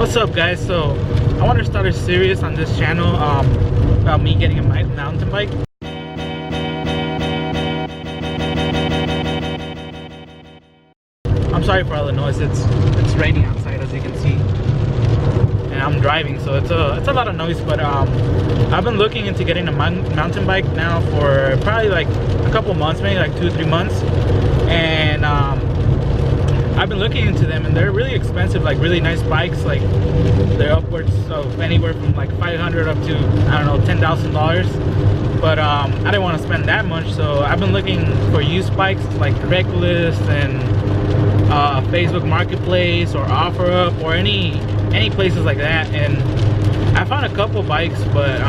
What's up, guys? So I want to start a series on this channel about me getting a mountain bike. I'm sorry for all the noise. It's raining outside, as you can see, and I'm driving, so it's a lot of noise. But I've been looking into getting a mountain bike now for probably like a couple months, maybe like 2-3 months, and I've been looking into them, and they're really expensive, like really nice bikes. Like they're upwards of anywhere from like $500 up to, I don't know, $10,000. But I didn't want to spend that much, so I've been looking for used bikes like Craigslist and Facebook Marketplace or OfferUp or any places like that. And I found a couple bikes, but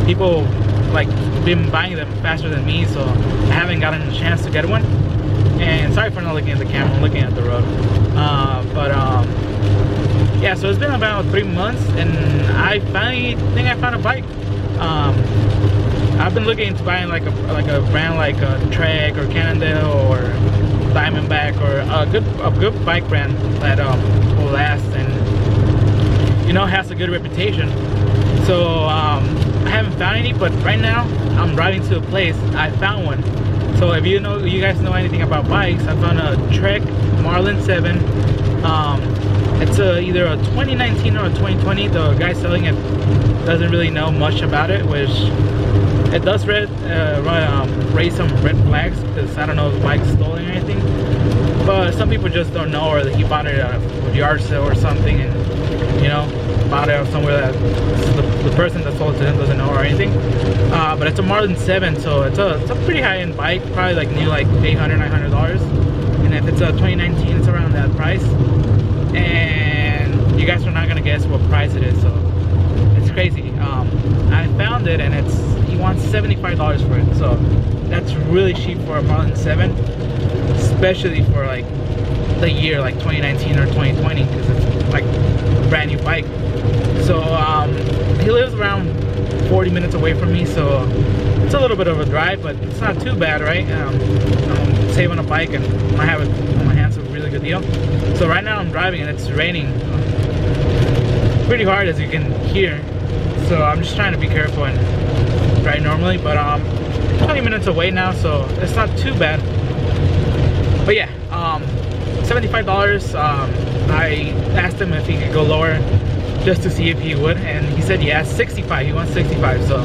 people like been buying them faster than me, so I haven't gotten a chance to get one. And sorry for not looking at the camera, I'm looking at the road. Yeah, so it's been about 3 months, and I finally think I found a bike. I've been looking into buying like a brand like Trek or Cannondale or Diamondback, or a good bike brand that will last and has a good reputation. So I haven't found any, but right now I'm driving to a place. I found one. So if you guys know anything about bikes, I found a Trek Marlin 7. It's either a 2019 or a 2020. The guy selling it doesn't really know much about it, which it does raise some red flags, because I don't know if the bike's stolen or anything. But some people just don't know, or that he bought it at a yard sale or something, and bought it somewhere that the person that sold it to him doesn't know or anything. But it's a Marlin 7, so it's a pretty high-end bike, probably like new, like $800-900. And if it's a 2019, it's around that price. And you guys are not gonna guess what price it is, so it's crazy. I found it, and he wants $75 for it, so that's really cheap for a Marlin 7, especially for like the year like 2019 or 2020, because it's like a brand new bike. So he lives around 40 minutes away from me, so it's a little bit of a drive, but it's not too bad, right? I'm saving a bike, and I have it on my hands, so a really good deal. So right now I'm driving, and it's raining pretty hard, as you can hear. So I'm just trying to be careful and drive normally, but 20 minutes away now, so it's not too bad. But yeah, $75. I asked him if he could go lower, just to see if he would, and he said yes. 65. He wants 65. So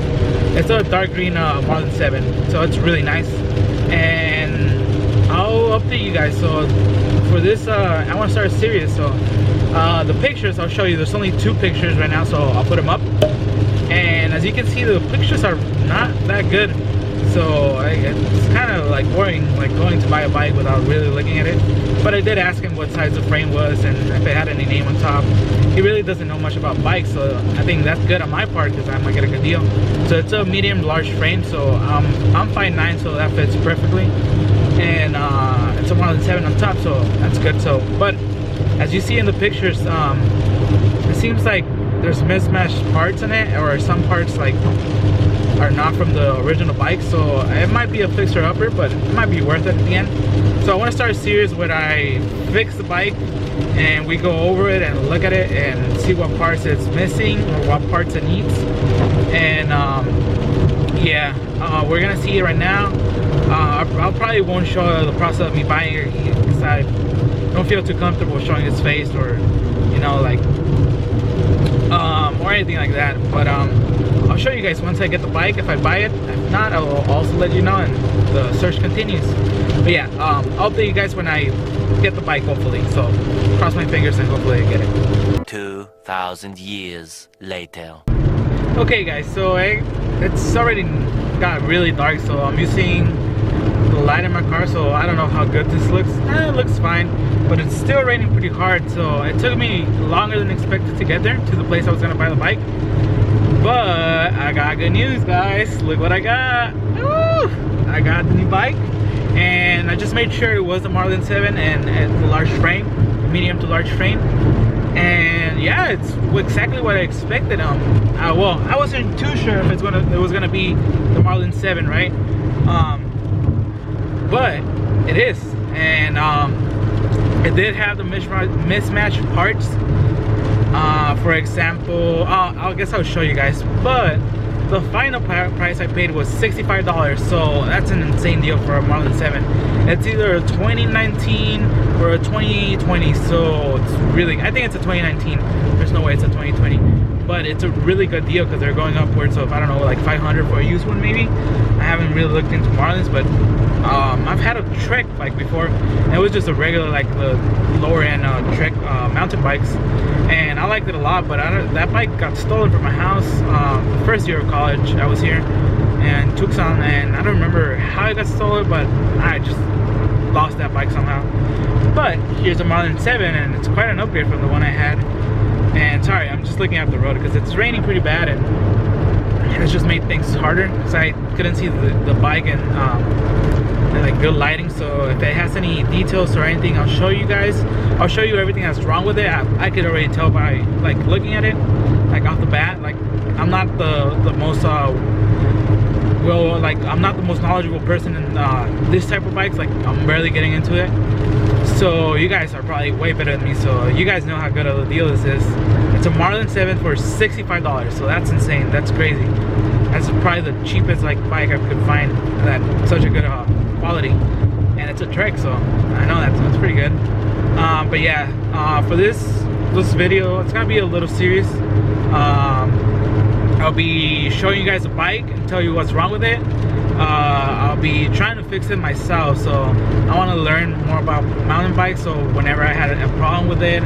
it's a dark green Marlin 7, so it's really nice, and I'll update you guys. So for this I want to start a series. So the pictures I'll show you. There's only 2 pictures right now, so I'll put them up, and as you can see, the pictures are not that good. So it's kind of like boring, like going to buy a bike without really looking at it. But I did ask him what size the frame was and if it had any name on top. He really doesn't know much about bikes, so I think that's good on my part, because I might get a good deal. So it's a medium large frame, so I'm 5'9", so that fits perfectly. And it's a Marlin 7 on top, so that's good. So, but as you see in the pictures, it seems like there's mismatched parts in it, or some parts like are not from the original bike, so it might be a fixer-upper, but it might be worth it at the end. So I want to start a series where I fix the bike, and we go over it and look at it and see what parts it's missing or what parts it needs. And yeah, we're gonna see it right now. I'll probably won't show the process of me buying it, because I don't feel too comfortable showing his face, or like or anything like that. But I'll show you guys once I get the bike, if I buy it. If not, I'll also let you know, and the search continues. But yeah, I'll update you guys when I get the bike, hopefully. So cross my fingers, and hopefully I get it. 2,000 years later. Okay guys, so it's already got really dark, so I'm using the light in my car, so I don't know how good this looks. It looks fine, but it's still raining pretty hard, so it took me longer than expected to get there, to the place I was gonna buy the bike. But I got good news, guys. Look what I got. Woo! I got the new bike, and I just made sure it was the Marlin 7 and the large frame, medium to large frame. And yeah, it's exactly what I expected. Well, I wasn't too sure if it was gonna be the Marlin 7, right? But it is, and it did have the mismatched parts, For example, I guess I'll show you guys, but the final price I paid was $65, so that's an insane deal for a Marlin 7. It's either a 2019 or a 2020, so it's really, I think it's a 2019. There's no way it's a 2020, but it's a really good deal because they're going upwards of, I don't know, like 500 for a used one maybe. I haven't really looked into Marlins, but I've had a Trek bike before, and it was just a regular, like the lower end Trek mountain bikes, and I liked it a lot. But that bike got stolen from my house the first year of college. I was here and Tucson, and I don't remember how it got stolen, but I just lost that bike somehow. But here's a Marlin 7, and it's quite an upgrade from the one I had. And sorry, I'm just looking at the road because it's raining pretty bad, and it's just made things harder because I couldn't see the bike and like good lighting. So if it has any details or anything, I'll show you guys. I'll show you everything that's wrong with it. I could already tell by like looking at it, like off the bat. Like I'm not the most I'm not the most knowledgeable person in this type of bikes. Like I'm barely getting into it. So you guys are probably way better than me, so you guys know how good of a deal this is. It's a Marlin 7 for $65, so that's insane. That's crazy. That's probably the cheapest like bike I could find that such a good quality, and it's a Trek, so I know that's pretty good. But yeah, for this video, it's gonna be a little serious. I'll be showing you guys the bike and tell you what's wrong with it. I'll be trying to fix it myself, so I want to learn more about mountain bikes, so whenever I had a problem with it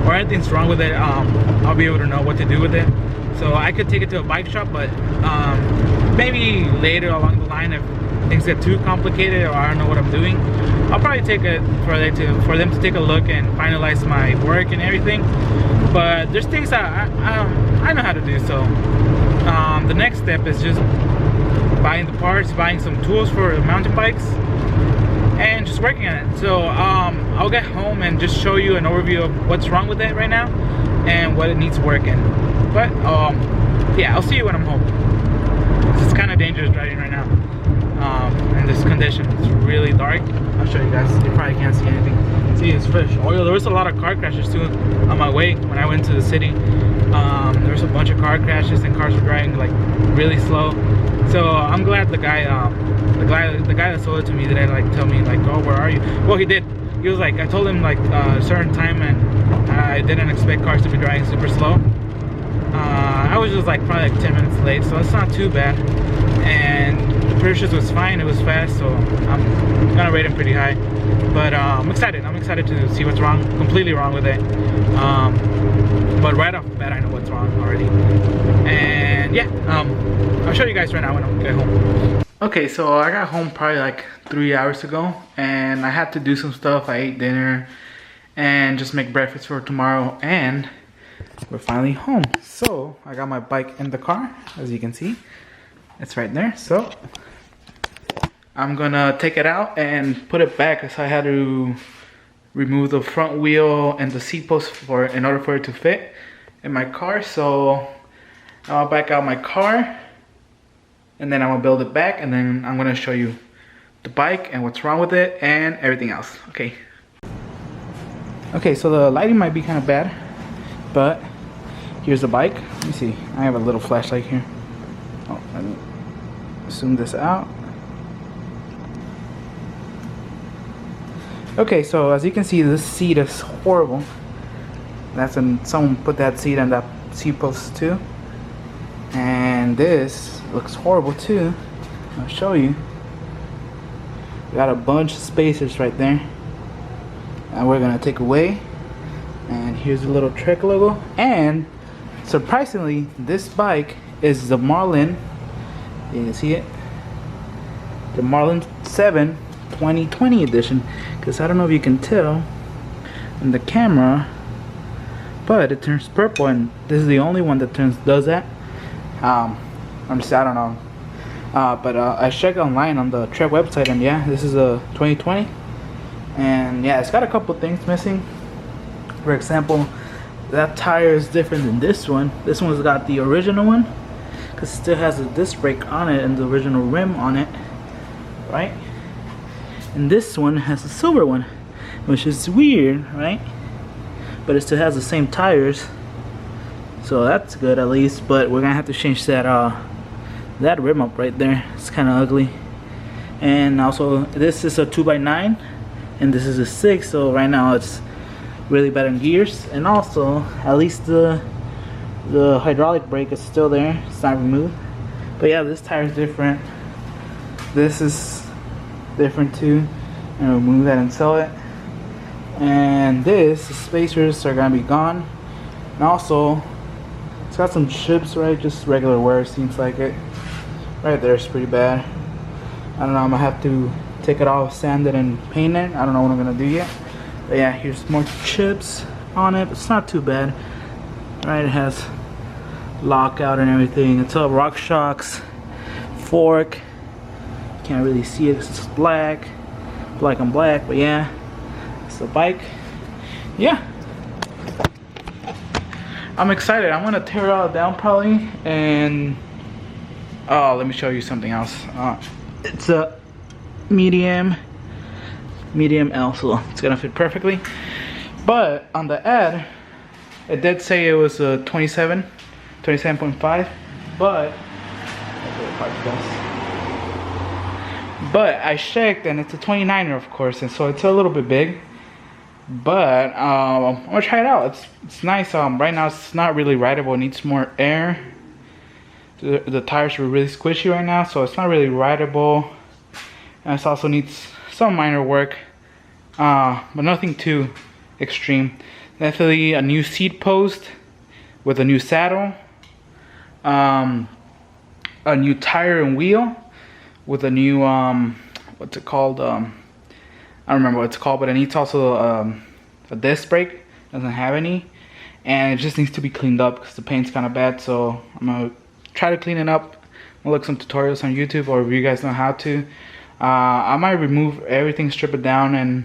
or anything's wrong with it, I'll be able to know what to do with it. So I could take it to a bike shop, but maybe later along the line, if things get too complicated or I don't know what I'm doing, I'll probably take it for them to take a look and finalize my work and everything. But there's things that I know how to do, so the next step is just buying the parts, buying some tools for mountain bikes, and just working on it. So I'll get home and just show you an overview of what's wrong with it right now and what it needs work in. But yeah, I'll see you when I'm home. It's kind of dangerous driving right now in this condition. It's really dark. I'll show you guys. You probably can't see anything. See, it's fresh oil. There was a lot of car crashes too on my way when I went to the city. There was a bunch of car crashes and cars were driving like really slow. So I'm glad the guy that sold it to me didn't like tell me like, oh, where are you? Well, he did. He was like, I told him like a certain time, and I didn't expect cars to be driving super slow. I was just like probably like 10 minutes late, so it's not too bad. And the purchase was fine. It was fast, so I'm gonna rate him pretty high. But I'm excited. I'm excited to see what's wrong. Completely wrong with it. But right off the bat, I know what's wrong already. And yeah, I'll show you guys right now when I get home. Okay, so I got home probably like 3 hours ago, and I had to do some stuff. I ate dinner and just make breakfast for tomorrow, and we're finally home. So I got my bike in the car, as you can see. It's right there. So I'm gonna take it out and put it back, because I had to remove the front wheel and the seat post in order for it to fit in my car. So I'll back out my car, and then I'm gonna build it back, and then I'm gonna show you the bike and what's wrong with it and everything else. Okay, so the lighting might be kind of bad, but here's the bike. Let me see, I have a little flashlight here. Oh, let me zoom this out. Okay, so as you can see, this seat is horrible. Someone put that seat on that seat post too. And this looks horrible too. I'll show you. We got a bunch of spacers right there, and we're gonna take away. And here's the little Trek logo. And surprisingly, this bike is the Marlin. You can see it. The Marlin 7 2020 edition. Because I don't know if you can tell in the camera, but it turns purple, and this is the only one that does that. I don't know. But I checked online on the Trek website, and yeah, this is a 2020. And yeah, it's got a couple things missing. For example, that tire is different than this one. This one's got the original one, because it still has a disc brake on it and the original rim on it, right? And this one has a silver one, which is weird, right? But it still has the same tires. so that's good at least. But we're gonna have to change that rim up right there. It's kind of ugly. And also this is a 2x9 and this is a 6, so right now it's really bad in gears. And also at least the hydraulic brake is still there, it's not removed. But yeah, this tire is different, this is different too, and I'll remove that and sell it. And the spacers are gonna be gone. And also it's got some chips, right, just regular wear, seems like it. Right there is pretty bad. I don't know, I'm gonna have to take it off, sand it and paint it. I don't know what I'm gonna do yet. But yeah, here's more chips on it. It's not too bad. Right, it has lockout and everything. It's all rock shocks, fork. Can't really see it, it's black on black, but yeah, it's the bike. Yeah, I'm excited. I'm gonna tear it all down probably, and oh, let me show you something else. It's a medium L, so it's gonna fit perfectly. But on the ad, it did say it was a 27.5, but I checked and it's a 29er, of course, and so it's a little bit big. But I'm gonna try it out. It's nice. Right now it's not really rideable. It needs more air. The tires are really squishy right now, so it's not really rideable. And it also needs some minor work, but nothing too extreme. Definitely a new seat post with a new saddle, a new tire and wheel with a new what's it called? I don't remember what it's called, but it needs also a disc brake. Doesn't have any, and it just needs to be cleaned up because the paint's kind of bad. So I'm gonna try to clean it up. I'll look some tutorials on YouTube, or if you guys know how to. I might remove everything, strip it down, and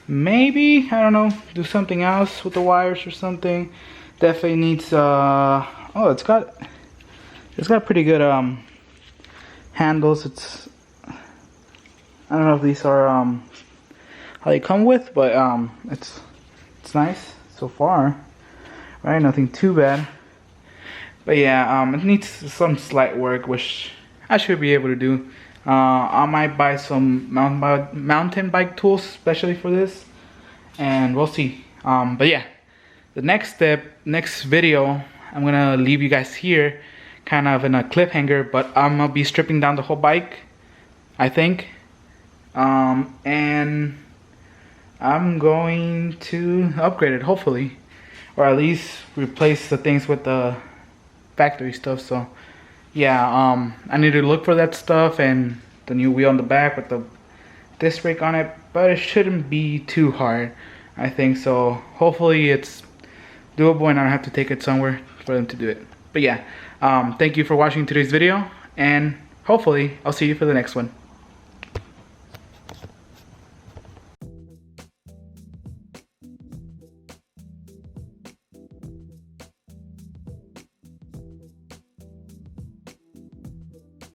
maybe, I don't know, do something else with the wires or something. Definitely needs oh, it's got pretty good handles. I don't know if these are how they come with, but it's nice so far, right? Nothing too bad. But yeah, it needs some slight work, which I should be able to do. I might buy some mountain bike tools especially for this, and we'll see. But yeah, the next video, I'm gonna leave you guys here kind of in a cliffhanger, but I'm gonna be stripping down the whole bike, I think. And I'm going to upgrade it, hopefully, or at least replace the things with the factory stuff. So yeah, I need to look for that stuff and the new wheel on the back with the disc brake on it, but it shouldn't be too hard, I think. So hopefully it's doable and I don't have to take it somewhere for them to do it. But yeah, thank you for watching today's video, and hopefully I'll see you for the next one.